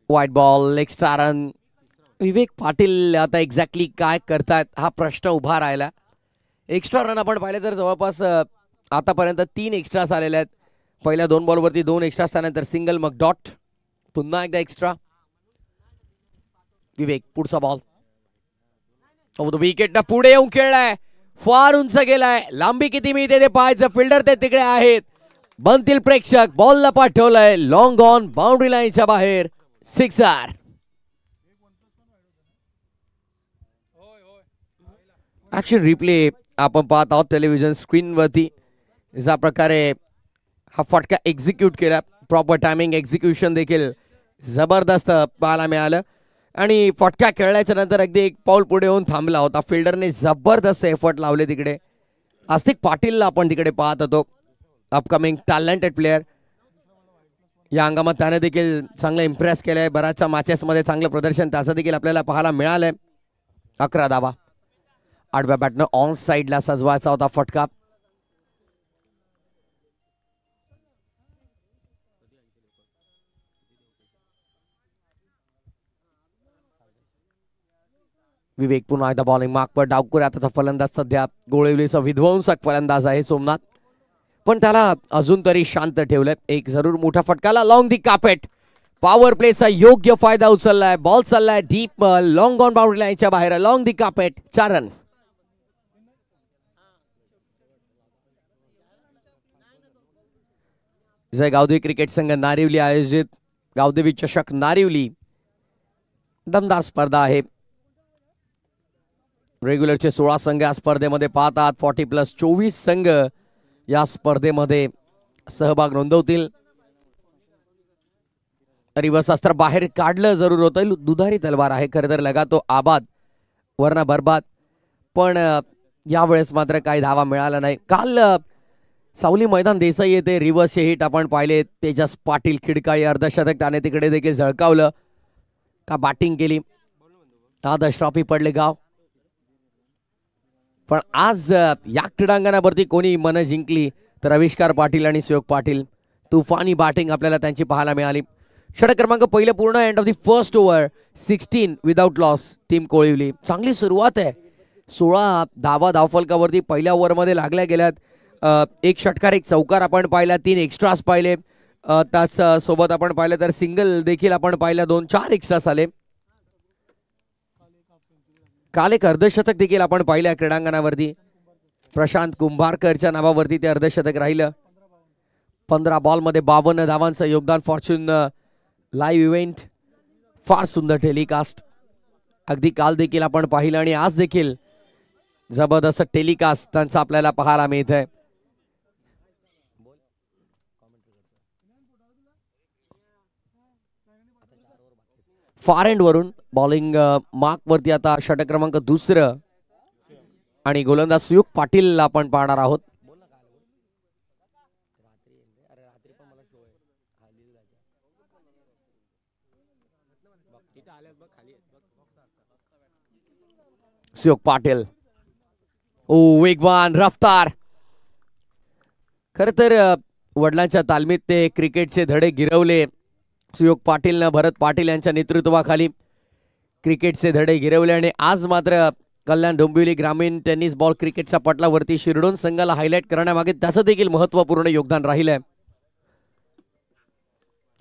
Wide ball extra run. Vivek Patil आता एक्झॅक्टली काय करतात हा प्रश्न उभा राहिला. एक्स्ट्रा रन आपण पाहिले तर जवळपास आतापर्यंत 3 एक्स्ट्रास आलेले आहेत. पहिल्या 2 बॉलवरती 2 एक्स्ट्रा त्यानंतर सिंगल मग डॉट पुन्हा एकदा एक्स्ट्रा. विवेक पुढचा बॉल. विकेट पुढे येऊन खेळलाय. फार उंच गेलाय. लांबी किती मिळते ते पाहायचं. फिल्डर ते तिकडे आहेत. बनतील प्रेक्षक. बॉलला पाठवलंय लॉंग ऑन बाउंड्री लाईनच्या बाहेर. सिक्सर. ऍक्शन रिप्ले आपण पाहत आहोत टेलिव्हिजन स्क्रीन वरती. ज्या प्रकारे हा फटका एक्झिक्यूट केला. प्रॉपर टायमिंग एक्झिक्युशन देखील जबरदस्त पाहायला मिळालं आणि फटका खेळल्याच्या नंतर अगदी एक पाऊल पुढे येऊन थांबला होता. फिल्डरने जबरदस्त एफर्ट लावले तिकडे. आस्तिक पाटीलला आपण तिकडे पाहत होतो. Upcoming talented player. या हंगामात त्याने देखील चांगलं इम्प्रेस केलंय. बऱ्याचशा मॅचेसमध्ये चांगलं प्रदर्शन त्याचं देखील आपल्याला पाहायला मिळालंय. 11 धावा. 8व्या बॅटनं ऑन साइडला सजवायचा होता फटका. विवेक पुन्हा एकदा बॉलिंग मार्कवर. डावकर आताचा फलंदाज सध्या गोळिवलीचा विध्वंसक फलंदाज आहे सोमनाथ, पण त्याला अजून तरी शांत ठेवलंय. एक जरूर मोठा फटकाला लॉंग दी कापेट. पॉवर प्लेचा योग्य फायदा उचललाय. बॉल चाललाय डीप लॉंग ऑन बाउंड्री लाईनच्या बाहेर. लॉंग दी कापेट. 4 रन. जय गावदेवी क्रिकेट संघ नारिवली आयोजित गावदेवी चषक नारिवली दमदार स्पर्धा आहे. रेग्युलरचे 16 संघ या स्पर्धेमध्ये पाहतात. 40+24 संघ या स्पर्धेमध्ये सहभाग नोंदवतील. रिवर्स अस्त्र बाहेर काढलं जरूर होतं. दुधारी तलवार आहे खरं तर. लगा तो आबाद वरना बरबाद, पण यावेळेस मात्र काही धावा मिळाला नाही. काल सावली मैदान देसाई येथे रिव्हर्सचे हिट आपण पाहिले. तेजस पाटील खिडकाळी अर्धशतक त्याने तिकडे देखील झळकावलं. का बॅटिंग केली. आदर्श ट्रॉफी पडले गाव. पण आज या क्रीडांगणावरती कोणी मन जिंकली तर आविष्कार पाटील आणि सुयोग पाटील. तुफानी बॅटिंग आपल्याला त्यांची पाहायला मिळाली. षटक क्रमांक पहिलं पूर्ण. End of the first over. 16 without loss team Kolivali. चांगली सुरुवात आहे. 16 धावा धावफलकावरती पहिल्या ओव्हरमध्ये लागल्या गेल्यात. एक षटकार एक चौकार आपण पाहिला. 3 एक्स्ट्रास पाहिले. त्याच सोबत आपण पाहिलं तर सिंगल देखील आपण पाहिलं. 2-4 एक्स्ट्रास आले. काल एक अर्धशतक देखील आपण पाहिलं क्रीडांगणावरती. प्रशांत कुंभारकरच्या नावावरती ते अर्धशतक राहिलं. 15 बॉलमध्ये 52 धावांचं योगदान. फॉर्च्यून लाईव्ह इव्हेंट फार सुंदर टेलिकास्ट अगदी काल देखील आपण पाहिलं आणि आज देखील जबरदस्त टेलिकास्ट त्यांचा आपल्याला पाहायला मिळत आहे. फार एंड वरून बॉलिंग मार्क वरती आता षटक क्रमांक 2 आणि गोलंदाज सुयोग पाटील आपण पाहणार आहोत. सुयोग पाटील ओ वेगवान रफ्तार. खर तर वडिलांच्या तालमीत ते क्रिकेटचे धडे गिरवले. सुयोग पाटीलनं भरत पाटील यांच्या नेतृत्वाखाली क्रिकेटचे धडे गिरवले आणि आज मात्र कल्याण डोंबिवली ग्रामीण टेनिस बॉल क्रिकेटच्या पटलावरती शिरडोन संघाला हायलाइट करण्यामागे त्याचं देखील महत्वपूर्ण योगदान राहिलंय.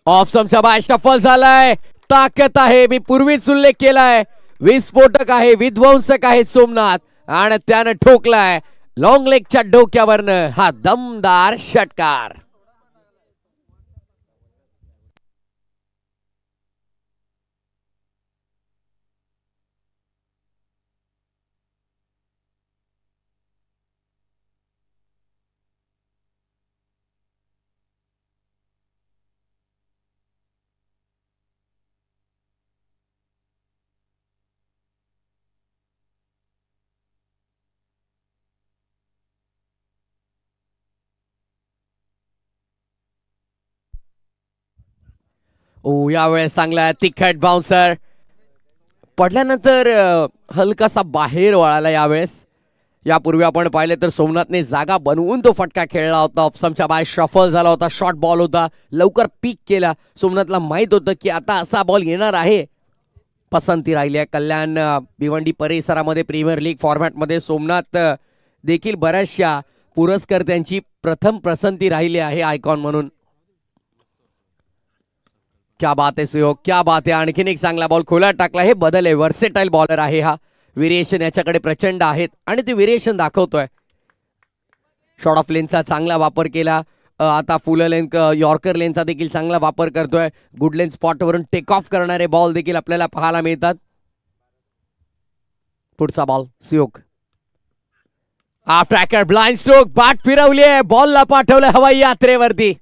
ऑफ स्टंपच्या बाहेर शफल झालाय. ताकद आहे. मी पूर्वीच उल्लेख केलाय. विस्फोटक आहे. विध्वंसक आहे सोमनाथ आणि त्यानं ठोकलाय लॉंग लेगच्या डोक्यावरनं हा दमदार षटकार. यावेळेस चांगला तिखट बाउन्सर पडल्यानंतर हलकासा बाहेर वळाला यावेळेस. यापूर्वी आपण पाहिले तर सोमनाथने जागा बनवून तो फटका खेळला होता. ऑप्शनच्या बाहेर शफल झाला होता. शॉर्ट बॉल होता. लवकर पीक केला. सोमनाथला माहित होतं की आता असा बॉल येणार आहे. पसंती राहिली आहे कल्याण भिवंडी परिसरामध्ये. प्रीमियर लीग फॉर्मॅटमध्ये सोमनाथ देखील बऱ्याचशा पुरस्कर्त्यांची प्रथम पसंती राहिली आहे आयकॉन म्हणून. क्या बात आहे सुयोग, क्या बात आहे. आणखीन एक चांगला बॉल खोलात टाकला. हे बदल आहे. वर्सेटाईल बॉलर आहे हा. व्हेरिएशन याच्याकडे प्रचंड आहेत आणि ते व्हेरिएशन दाखवतोय. शॉर्ट ऑफ लेनचा चांगला वापर केला. आता फुल लेन यॉर्कर लेनचा देखील चांगला वापर करतोय. गुड लेन स्पॉटवरून टेक ऑफ करणारे बॉल देखील आपल्याला पाहायला मिळतात. पुढचा ball Suyog. Tracker blind stroke. Bat फिरवली आहे. बॉलला पाठवलं हवाई यात्रेवरती.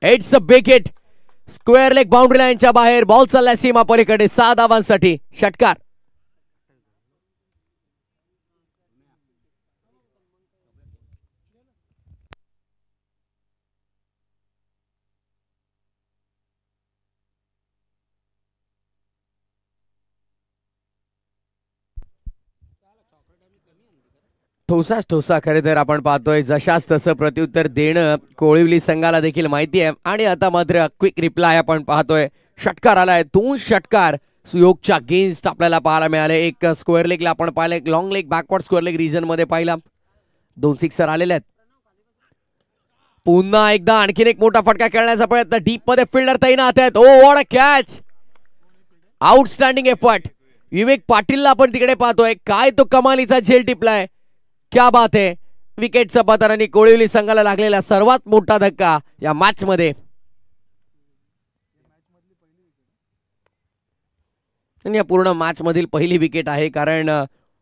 It's a big hit. Square leg boundary लाईनच्या बाहेर. बॉल चाललाय सीमा पलीकडे 6 धावांसाठी. षटकार. ठोसाच ठोसा खरे तर आपण पाहतोय. जशाच तसं प्रत्युत्तर देणं कोळिवली संघाला देखील माहिती आहे. आणि आता मात्र क्विक रिप्लाय आपण पाहतोय. षटकार आलाय. 2 षटकार सुयोगच्या अगेन्स्ट आपल्याला पाहायला मिळाले. एक स्क्वेअर लेगला आपण पाहिलं. एक long leg backward square leg region मध्ये पाहिला. 2 सिक्सर आलेले आहेत. पुन्हा एकदा आणखीन एक मोठा फटका खेळण्याचा प्रयत्न. डीप मध्ये फिल्डर तैनात आहेत. Oh what a catch. Outstanding effort. Vivek पाटीलला आपण तिकडे पाहतोय. काय तो कमालीचा झेल टिपलाय. क्या बात आहे. विकेटचं पतन आणि कोळिवली संघाला लागलेला सर्वात मोठा धक्का या मॅच मध्ये. या पूर्ण मॅच मधील पहिली विकेट आहे. कारण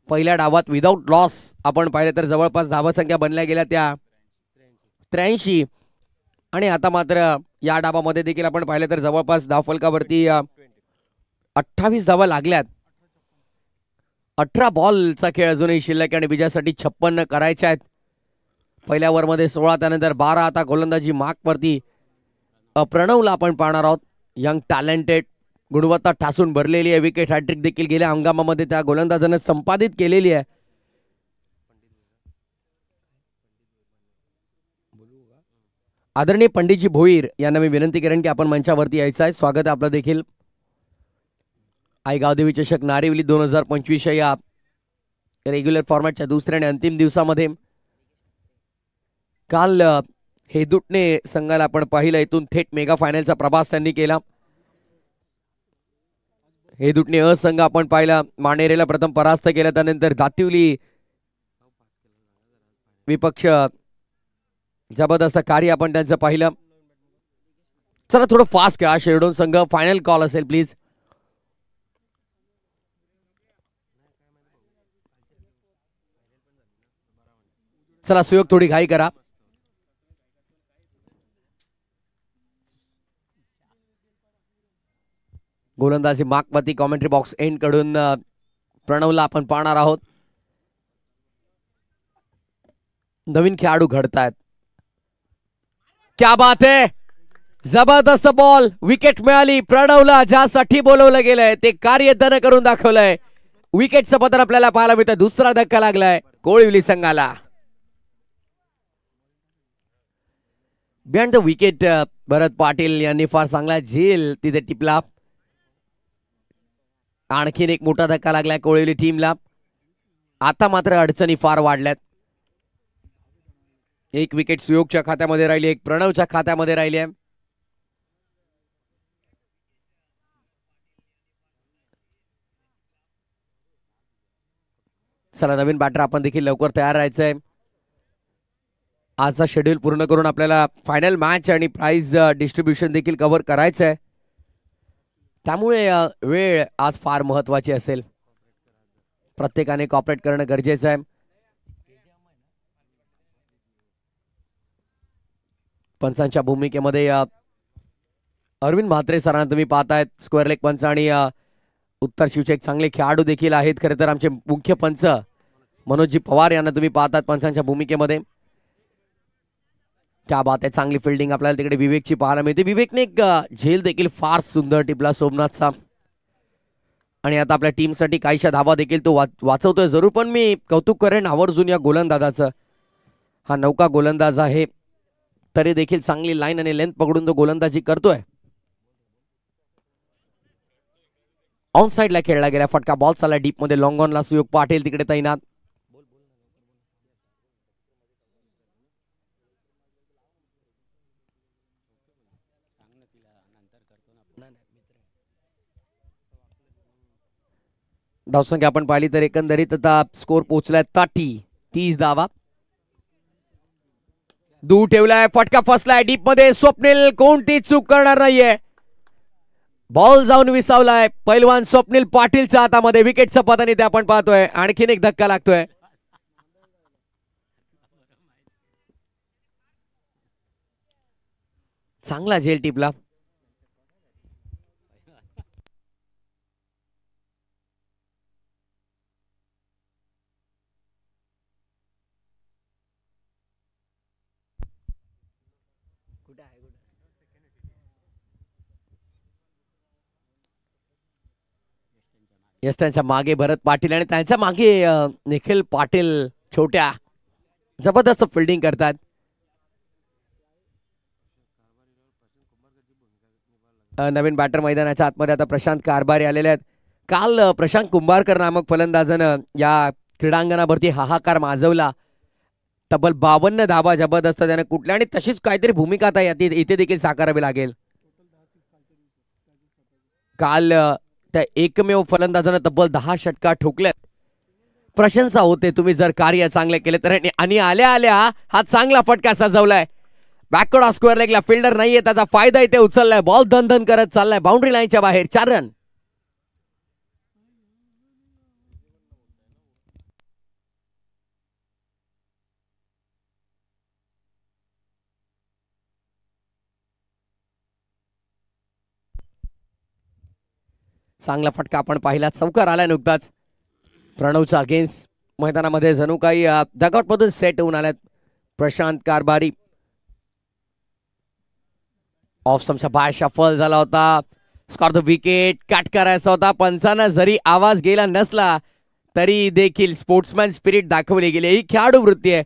पहिल्या डावात विदाऊट लॉस आपण पाहिलं तर जवळपास धावसंख्या बनल्या गेल्या त्या 83. आणि आता मात्र या डावामध्ये देखील आपण पाहिलं तर जवळपास धावफलकावरती 28 धावा लागल्यात. 18 बॉलचा खेळ अजूनही शिल्लक आणि विजयासाठी 56 करायचे आहेत. पहिल्या ओव्हरमध्ये 16 त्यानंतर 12. आता गोलंदाजी मार्कवरती प्रणवला आपण पाहणार आहोत. यंग टॅलेंटेड गुणवत्ता ठासून भरलेली आहे. विकेट हॅट्रिक देखील गेल्या हंगामामध्ये त्या गोलंदाजाने संपादित केलेली आहे. आदरणीय पंडितजी भोईर यांना मी विनंती करेन की आपण मंचावरती यायचं आहे. स्वागत आहे आपलं देखील. आई गावदेवी चषक नारिवली 2025 या रेग्युलर फॉर्मॅटच्या दुसऱ्या आणि अंतिम दिवसामध्ये काल हेदुटणे संघाला आपण पाहिलं. इथून थेट मेगा फायनलचा प्रवास त्यांनी केला. हेदुटणे अ संघ आपण पाहिला. मानेरेला प्रथम परास्त केला. त्यानंतर दातिवली विपक्ष जबरदस्त कार्य आपण त्यांचं पाहिलं. चला थोडं फास्ट खेळा. शेरडोन संघ फायनल कॉल असेल प्लीज. चला सुयोग थोडी घाई करा. गोलंदाजी मार्कवरती कॉमेंट्री बॉक्स एंड कडून प्रणवला आपण पाहणार आहोत. नवीन खेळाडू घडतायत. क्या बात आहे. जबरदस्त बॉल. विकेट मिळाली प्रणवला. ज्यासाठी बोलवलं गेलंय ते कार्य त्यानं करून दाखवलंय. विकेटचं पतन आपल्याला पाहायला मिळतं. दुसरा धक्का लागलाय कोळिवली संघाला. बिहाइंड द विकेट भरत पाटील यांनी फार चांगला झेल तिथे टिपला. आणखीन एक मोठा धक्का लागलाय कोळिवली टीमला. आता मात्र अडचणी फार वाढल्यात. एक विकेट सुयोगच्या खात्यामध्ये राहिली. एक प्रणवच्या खात्यामध्ये राहिली आहे. चला नवीन बॅटर आपण देखील लवकर तयार राहायचंय. आजचा शेड्यूल पूर्ण करून आपल्याला फायनल मॅच आणि प्राइज डिस्ट्रीब्युशन देखील कव्हर करायचं आहे. त्यामुळे वेळ आज फार महत्वाची असेल. प्रत्येकाने कॉपरेट करणं गरजेचं आहे. पंचांच्या भूमिकेमध्ये अरविंद म्हात्रे सरांना तुम्ही पाहतायत. स्क्वेअर लेग पंच आणि उत्तर शिवचे एक चांगले खेळाडू देखील आहेत. खरे तर आमचे मुख्य पंच मनोजजी पवार यांना तुम्ही पाहतात पंचांच्या भूमिकेमध्ये. क्या बात आहे, चांगली फिल्डिंग आपल्याला तिकडे विवेकची पाहायला मिळते. विवेकने एक झेल देखील फार सुंदर टिपला सोमनाथचा. आणि आता आपल्या टीमसाठी काहीशा धावा देखील तो वाचवतोय जरूर. पण मी कौतुक करेन आवर्जून या गोलंदाजाचं. हा नौका गोलंदाज आहे तरी देखील चांगली लाईन आणि लेंथ पकडून तो गोलंदाजी करतोय. ऑन साइडला खेळला गेला फटका. बॉल चालला डीप मध्ये. लॉंग ऑनला सुयोग पाटील तिकडे तैनात. धावसंख्या आपण पाहिली तर एकंदरीत आता स्कोर पोहोचलाय 30 धावा. दूर ठेवलाय, फटका फसलाय डीप मध्ये. स्वप्नील कोणती चूक करणार नाहीये. बॉल जाऊन विसावलाय पैलवान स्वप्नील पाटीलच्या हातामध्ये. विकेटचं पतन इथे आपण पाहतोय. आणखीन एक धक्का लागतोय. चांगला झेल टिपला. यस, त्यांच्या मागे भरत पाटील आणि त्यांच्या मागे निखिल पाटील छोट्या जबरदस्त फिल्डिंग करतात. नवीन बॅटर मैदानाच्या आतमध्ये आता प्रशांत कारभारी आलेले आहेत. काल प्रशांत कुंभारकर नामक फलंदाजानं या क्रीडांगणावरती हाहाकार माजवला. तब्बल 52 धाबा जबरदस्त त्याने कुठल्या. आणि तशीच काहीतरी भूमिका आता इथे देखील साकारावी लागेल. काल त्या एकमेव फलंदाजानं तब्बल 10 षटका ठोकल्यात. प्रशंसा होते तुम्ही जर कार्य चांगले केले तर. आणि आल्या आल्या हा चांगला फटका सजवलाय. बॅकवर्ड स्क्वेअर लेगला फिल्डर नाहीये, त्याचा फायदा इथे उचललाय. बॉल धन करत चाललाय बाउंड्री लाईनच्या बाहेर. 4 रन. चांगला फटका आपण पाहिला. चौकार आलाय नुकताच प्रणवचा अगेन्स्ट. मैदानामध्ये जणू काही डगआउट मधून सेट होऊन आल्यात प्रशांत कारभारी. ऑफ स्टंपचा बाय शफल झाला होता. स्कॉर द विकेट कट करायचा होता. पंचांना जरी आवाज गेला नसला तरी देखील स्पोर्ट्समॅन स्पिरिट दाखवली गेली. ही खेळाडू वृत्ती आहे.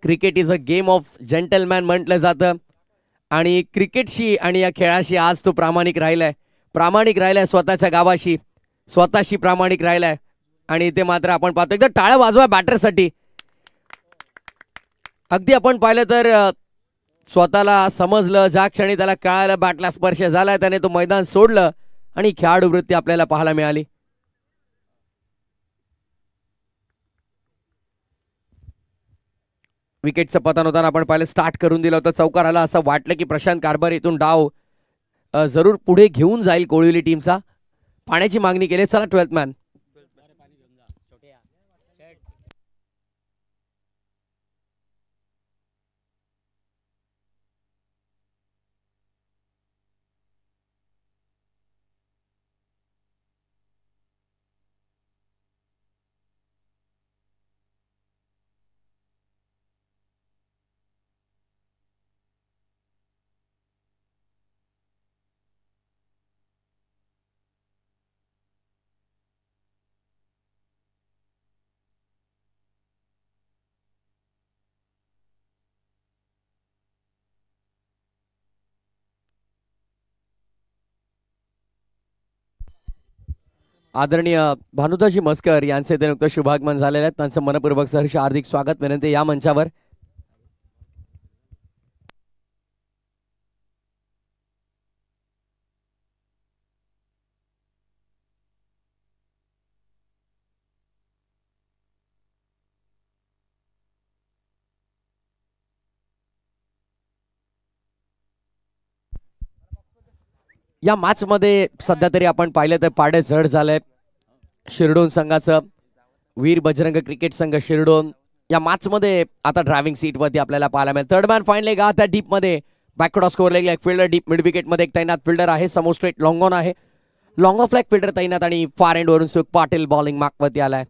Cricket is a game of gentleman म्हटलं जातं. आणि क्रिकेटशी आणि या खेळाशी आज तो प्रामाणिक राहिलाय स्वतःच्या गावाशी, स्वतःशी प्रामाणिक राहिलाय. आणि इथे मात्र आपण पाहतो एकदा टाळ्या वाजवा बॅटरसाठी. अगदी आपण पाहिलं तर स्वतःला समजलं, ज्या क्षणी त्याला कळालं बॅटला स्पर्श झालाय त्याने तो मैदान सोडलं आणि खेळाडू वृत्ती आपल्याला पाहायला मिळाली. विकेटचं पतन होताना आपण पाहिलं स्टार्ट करून दिलं होतं. चौकार आला असं वाटलं की प्रशांत कारभारी इथून डाव जरूर पुढे घेऊन जाईल कोळिवली टीमचा. पाण्याची मागणी केली. चला 12th मॅन. आदरणीय भानुदाजी मस्कर यांचे ते नुकतं शुभागमन झालेले आहेत. त्यांचं मनपूर्वक सहर्ष हार्दिक स्वागत विनंती या मंचावर. या मॅच मध्ये सध्या तरी आपण पाहिलं तर पाडे जड झालंय शिरडोन संघाचं. वीर बजरंग क्रिकेट संघ शिरडोन या मॅच मध्ये आता ड्रायव्हिंग सीट वरती आपल्याला पाहायला मिळेल. थर्ड मॅन फाईनल गा त्या डीप मध्ये बॅकवर्ड स्कोर लेग एक फिल्डर डीप मिड विकेट मध्ये एक तैनात फिल्डर आहे. समोर स्ट्रेट लॉंग ऑन आहे. लॉंग ऑफ लेग फिल्डर तैनात आणि फार एंड वरून सुख पाटील बॉलिंग मार्क वरती आलाय.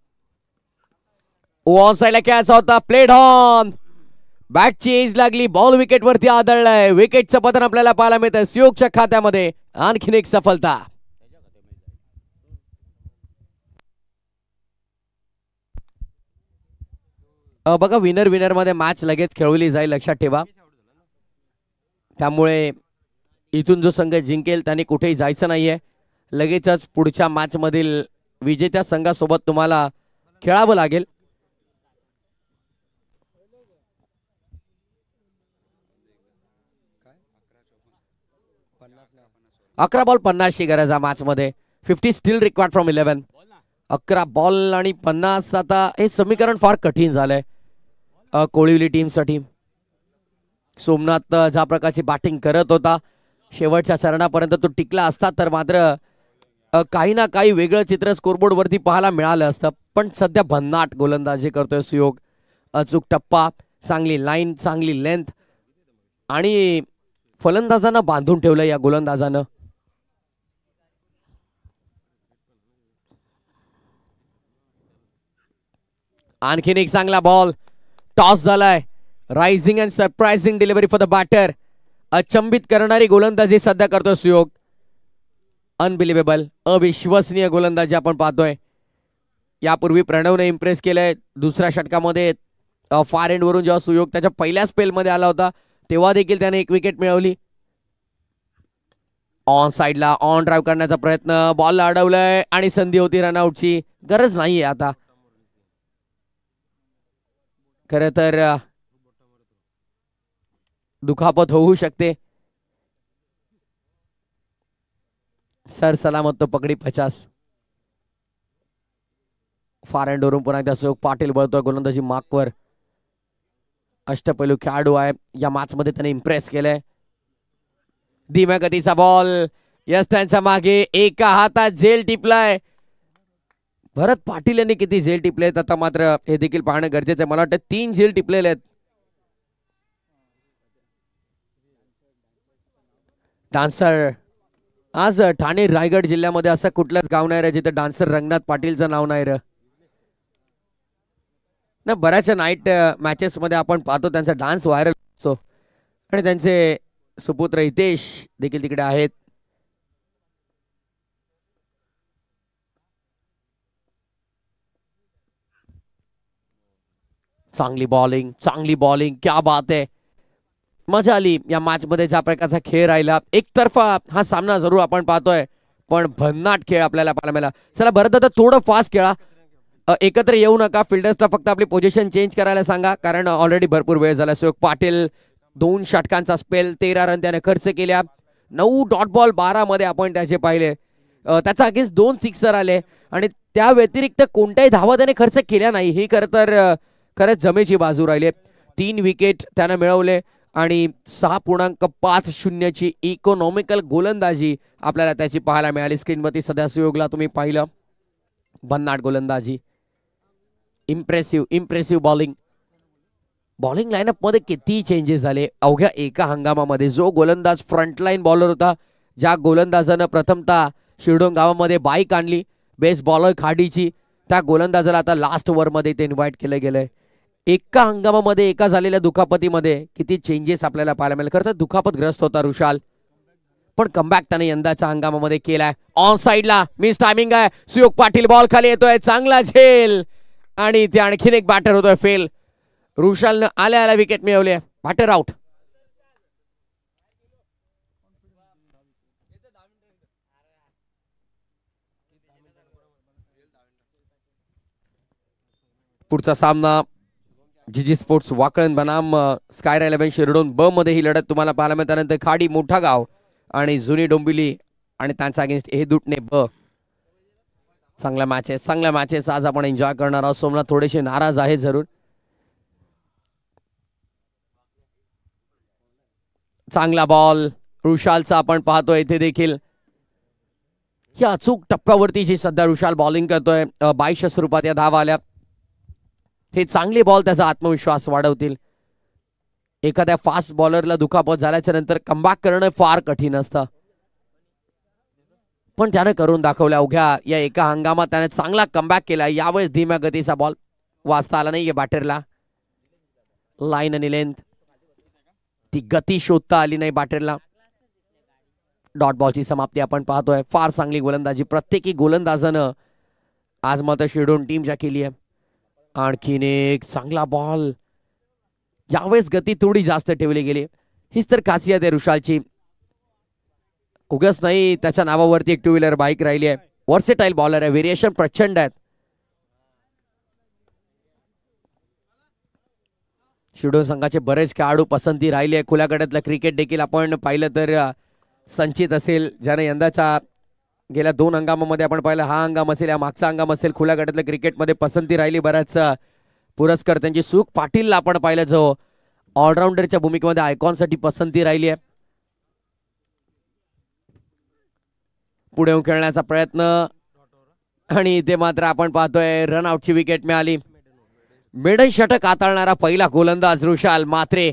ऑन साइडला खेळायचा होता. प्लेड ऑन बॅटची एज लागली, बॉल विकेट वरती आदळलाय. विकेटचं पतन आपल्याला पाहायला मिळतं सुयोगच्या खात्यामध्ये. आणखीन एक सफलता. बघा विनर विनर मध्ये मॅच लगेच खेळवली जाईल, लक्षात ठेवा. त्यामुळे इथून जो संघ जिंकेल त्याने कुठेही जायचं नाहीये. लगेचच पुढच्या मॅच मधील विजेत्या संघासोबत तुम्हाला खेळावं लागेल. अकरा बॉल 50 ची गरज आहे मॅच मध्ये. 50 स्टील रिक्वायर्ड फ्रॉम 11. 11 बॉल आणि 50. आता हे समीकरण फार कठीण झालंय कोळिवली टीम साठी. सोमनाथ ज्या प्रकारची बॅटिंग करत होता शेवटच्या चरणापर्यंत तो टिकला असता तर मात्र काही ना काही वेगळं चित्र स्कोरबोर्ड वरती पाहायला मिळालं असतं. पण सध्या भन्नाट गोलंदाजी करतोय सुयोग. अचूक टप्पा, चांगली लाईन, चांगली लेंथ आणि फलंदाजांना बांधून ठेवलं या गोलंदाजानं. आणखीन एक चांगला बॉल. टॉस झालाय. Rising and surprising delivery for the batter. अचंबित करणारी गोलंदाजी सध्या करतोय सुयोग. अनबिलिव्हेबल, अविश्वसनीय गोलंदाजी आपण पाहतोय. यापूर्वी प्रणवने इम्प्रेस केलंय. दुसऱ्या षटकामध्ये फार एंड वरून जेव्हा सुयोग त्याच्या पहिल्या स्पेल मध्ये आला होता तेव्हा देखील त्याने एक विकेट मिळवली. ऑन साइडला ऑन ड्राईव्ह करण्याचा प्रयत्न, बॉल अडवलाय आणि संधी होती रनआउटची. गरज नाहीये आता. खरं तर दुखापत होऊ शकते. सर सलामत तो पकडी 50. फार एंड वरून पुन्हा एकदा सुयोग पाटील बळतोय गोलंदाजी मार्कवर. अष्टपैलू खेळाडू आहे. या मॅच मध्ये त्याने इम्प्रेस केलंय. धीम्या गतीचा बॉल. यस त्यांच्या मागे एका हातात झेल टिपलाय. भरत पाटील यांनी किती झेल टिपलेत आता मात्र हे देखील पाहणं गरजेचं आहे. मला वाटतं 3 झेल टिपलेले आहेत. डान्सर आज ठाणे रायगड जिल्ह्यामध्ये असं कुठलंच गाव नाही रे जिथे डान्सर रंगनाथ पाटीलचं नाव नाही रे ना. बऱ्याचशा नाईट मॅचेस मध्ये आपण पाहतो त्यांचा डान्स व्हायरल असतो आणि त्यांचे सुपुत्र हितेश देखील तिकडे आहेत. चांगली बॉलिंग, चांगली बॉलिंग, क्या बात आहे. मजा आली या मॅच मध्ये ज्या प्रकारचा खेळ राहिला. एकतर्फा हा सामना जरूर आपण पाहतोय पण भन्नाट खेळ आपल्याला पाहायला मिळाला. चला बरं दादा थोडं फास्ट खेळा. एकत्र येऊ नका. फिल्डर्सला फक्त आपली पोझिशन चेंज करायला सांगा कारण ऑलरेडी भरपूर वेळ झाला. सुयोग पाटील 2 षटकांचा स्पेल, 13 रन त्याने खर्च केल्या. 9 डॉट बॉल 12 मध्ये आपण त्याचे पाहिले. त्याचा अगेन्स्ट 2 सिक्सर आले आणि त्या व्यतिरिक्त कोणत्याही धावा त्याने खर्च केल्या नाही. ही खरं तर खरंच जमेची बाजू राहिली. 3 विकेट त्यानं मिळवले आणि 6.50 ची इकॉनॉमिकल गोलंदाजी आपल्याला त्याची पाहायला मिळाली. स्क्रीनवरती सध्या सुयोगला तुम्ही पाहिलं. भन्नाट गोलंदाजी, इम्प्रेसिव्ह बॉलिंग. बॉलिंग लाईनअप मध्ये किती चेंजेस झाले अवघ्या एका हंगामामध्ये. जो गोलंदाज फ्रंटलाईन बॉलर होता, ज्या गोलंदाजानं प्रथमतः शिरडोन गावामध्ये बाईक आणली बेस्ट बॉलर खाडीची, त्या गोलंदाजाला आता लास्ट ओव्हर मध्ये ते इन्व्हाइट केलं गेलंय. एका हंगामामध्ये एका झालेल्या दुखापतीमध्ये किती चेंजेस आपल्याला पाहायला मिळेल. खरं तर दुखापतग्रस्त होता ऋषाल पण कमबॅक त्याने यंदाच्या हंगामामध्ये केलाय. ऑन साइडला मिस टायमिंग आहे. सुयोग पाटील बॉल खाली येतोय. चांगला झेल आणि ते आणखीन एक बॅटर होतोय फेल. ऋषालनं आल्या आल्या विकेट मिळवले. Batter out. पुढचा सामना जीजी स्पोर्ट्स वाकळण बनाम स्काय 11 शिरडोन ब मध्ये ही लढत तुम्हाला पाहायला मिळते. त्यानंतर खाडी मोठा गाव आणि जुनी डोंबिवली आणि त्यांचा अगेन्स्ट हे दुटणे ब. चांगल्या मॅचेस आज आपण एन्जॉय करणार आहोत. सोमनाथ थोडेसे नाराज आहे जरूर. चांगला बॉल ऋषालचा आपण पाहतोय इथे देखील. या अचूक टप्प्यावरती जी सध्या ऋषाल बॉलिंग करतोय 22 स्वरूपात या धावा आल्या. हे चांगले बॉल त्याचा आत्मविश्वास वाढवतील. एखाद्या फास्ट बॉलरला दुखापत झाल्याच्या नंतर कमबॅक करणं फार कठीण असतं पण त्याने करून दाखवलं. अवघ्या या एका हंगामात त्याने चांगला कमबॅक केला. यावेळेस धीम्या गतीचा बॉल वाजता आला नाहीये बॅटरला. लाईन आणि लेंथ ती गती शोधता आली नाही बॅटरला. डॉट बॉलची समाप्ती आपण पाहतोय. फार चांगली गोलंदाजी प्रत्येकी गोलंदाजानं आज मात्र शिरडोन टीमच्या केली आहे. आणखीन एक चांगला बॉल. यावेळेस गती थोडी जास्त ठेवली गेली. हीच तर खासियत आहे रुशालची. उगाच नाही त्याच्या नावावरती एक 2 व्हीलर बाईक राहिली आहे. वर्सेटाईल बॉलर आहे. व्हेरिएशन प्रचंड आहेत. शिरडोन संघाचे बरेच खेळाडू पसंती राहिले. खुल्या गटातलं क्रिकेट देखील आपण पाहिलं तर संचित असेल ज्याने यंदाच्या गेल्या 2 हंगामामध्ये आपण पाहिलं. हा हंगाम असेल या मागचा हंगाम असेल खुल्या गटातल्या क्रिकेटमध्ये पसंती राहिली. बऱ्याच पुरस्कर्त्यांची. सुख पाटीलला आपण पाहिलं जो ऑलराऊंडरच्या भूमिकेमध्ये आयकॉनसाठी पसंती राहिली आहे. पुढे येऊन खेळण्याचा प्रयत्न आणि इथे मात्र आपण पाहतोय रनआउटची विकेट मिळाली. मेडन षटक हाताळणारा पहिला गोलंदाज रुशाल म्हात्रे.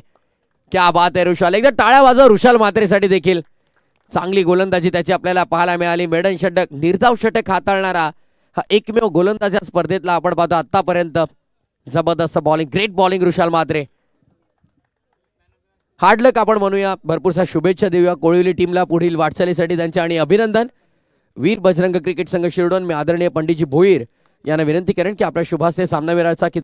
क्या बात आहे रुशाल. एकदा टाळ्या वाजवा रुशाल म्हात्रेसाठी देखील. चांगली गोलंदाजी त्याची आपल्याला पाहायला मिळाली. मेडन षटक निर्धाव षटक हाताळणारा हा एकमेव गोलंदाज या स्पर्धेतला आपण पाहतो आतापर्यंत. जबरदस्त bowling. Great bowling Rushal Mhatre. Hard luck आपण म्हणूया. भरपूरसा शुभेच्छा देऊया कोळिवली टीमला पुढील वाटचालीसाठी त्यांच्या. आणि अभिनंदन. वीर बजरंग क्रिकेट संघ शिरडोन मी आदरणीय पंडितजी भोईर यांना विनंती करेन की आपल्या शुभास्ते सामनावीराचा